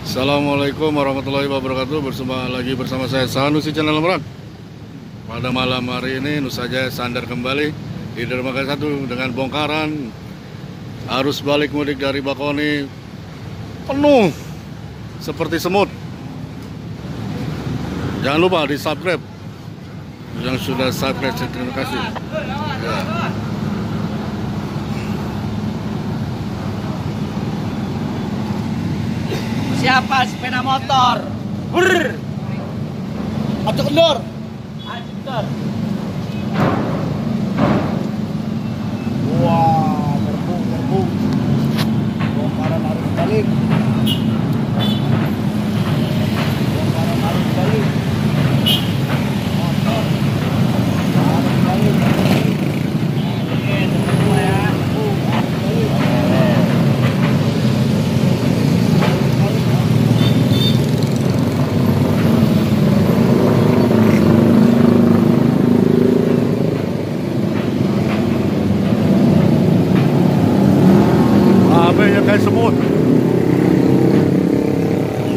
Assalamualaikum warahmatullahi wabarakatuh. Bersama saya Sanusi Channel Lemron. Pada malam hari ini Nusa Jaya sandar kembali di dermaga 1 dengan bongkaran arus balik mudik dari Bakauheni penuh seperti semut. Jangan lupa di subscribe. Yang sudah subscribe, terima kasih ya. Siapa sepeda motor? Brrr. Atau kendor? Kendor. Wah, terbung. Bongkaran arus balik. Bongkaran arus balik. Motor. Arus balik. Ini semua ya. Arus balik. Kayak semut.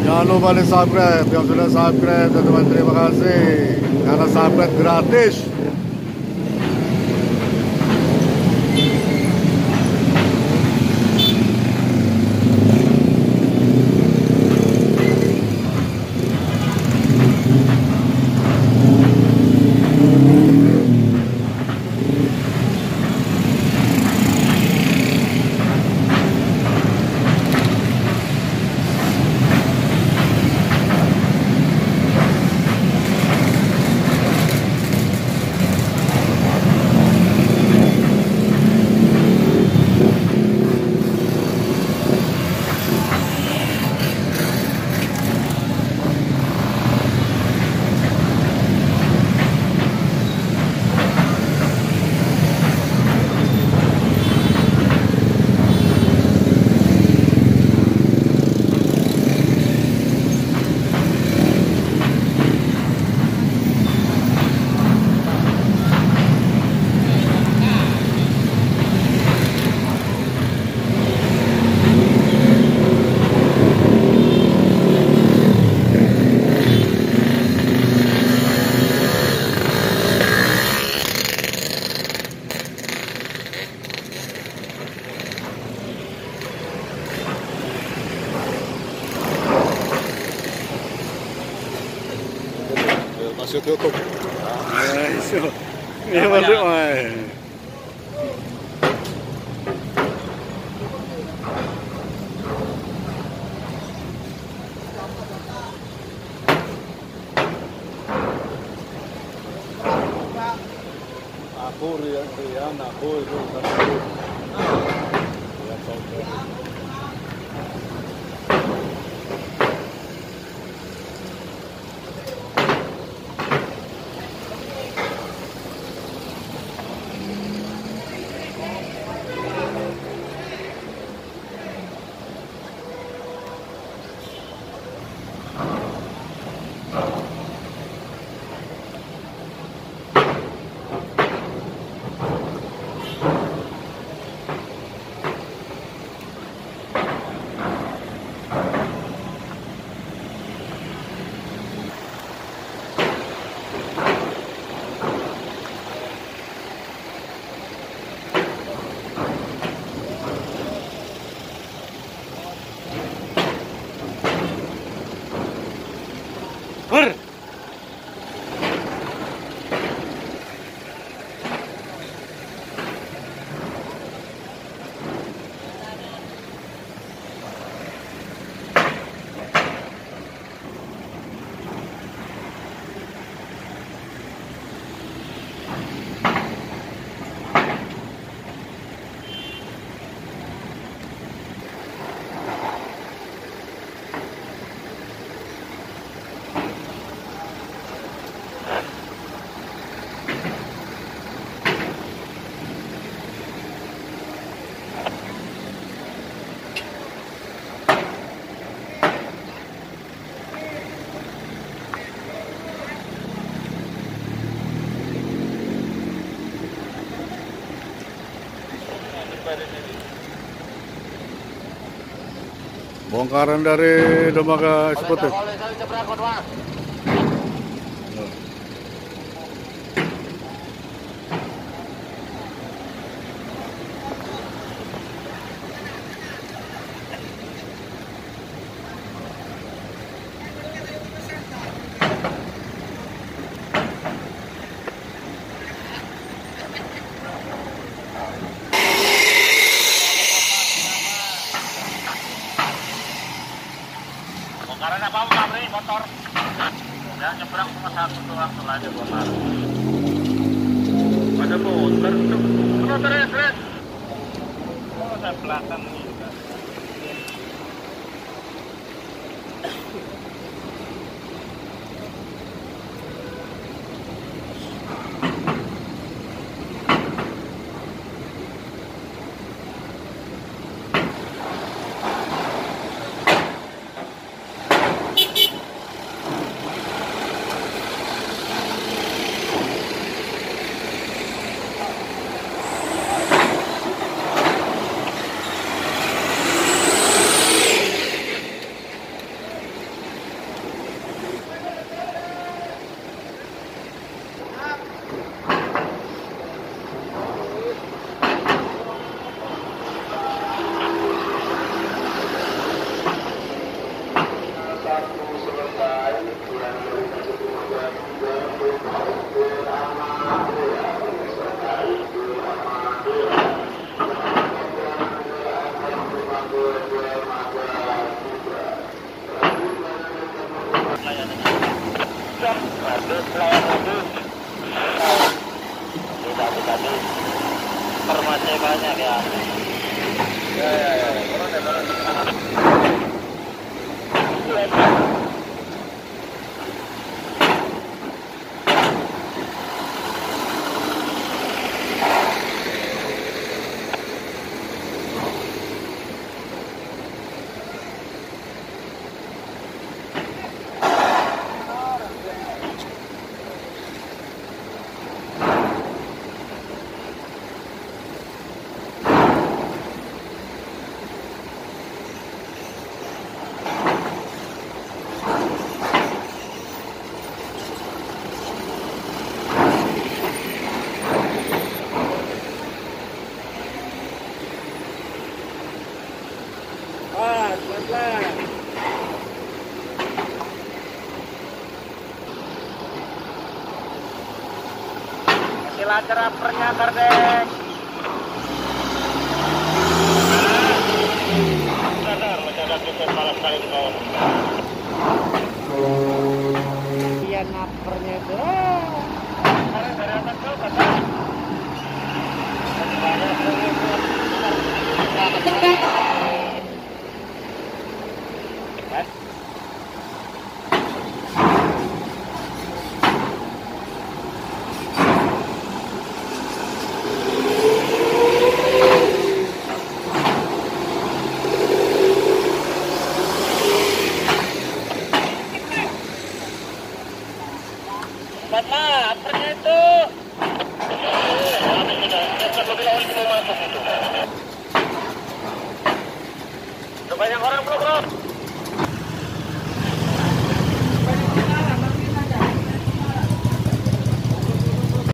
Jangan lupa di subscribe. Yang sudah subscribe teman-teman, terima kasih karena subscribe gratis. Masuk tutup. Ya, masuk. Aku Rian, aku itu Brrr. Bongkaran dari dermaga eksekutif. Bongkaran apa Kamri motor? Ya nyebrang cuma satu doang aja bongkar. Ada motor tuh. Motor ya, Fred. Oh, saya belakang nih juga. Informasi banyak ya. Masih lancar apernya Kardek. Sadar masih ada kita malam kali di bawah. Iya napernya itu. Dari atas tuh kata. Cepatlah, apernya itu. Banyak orang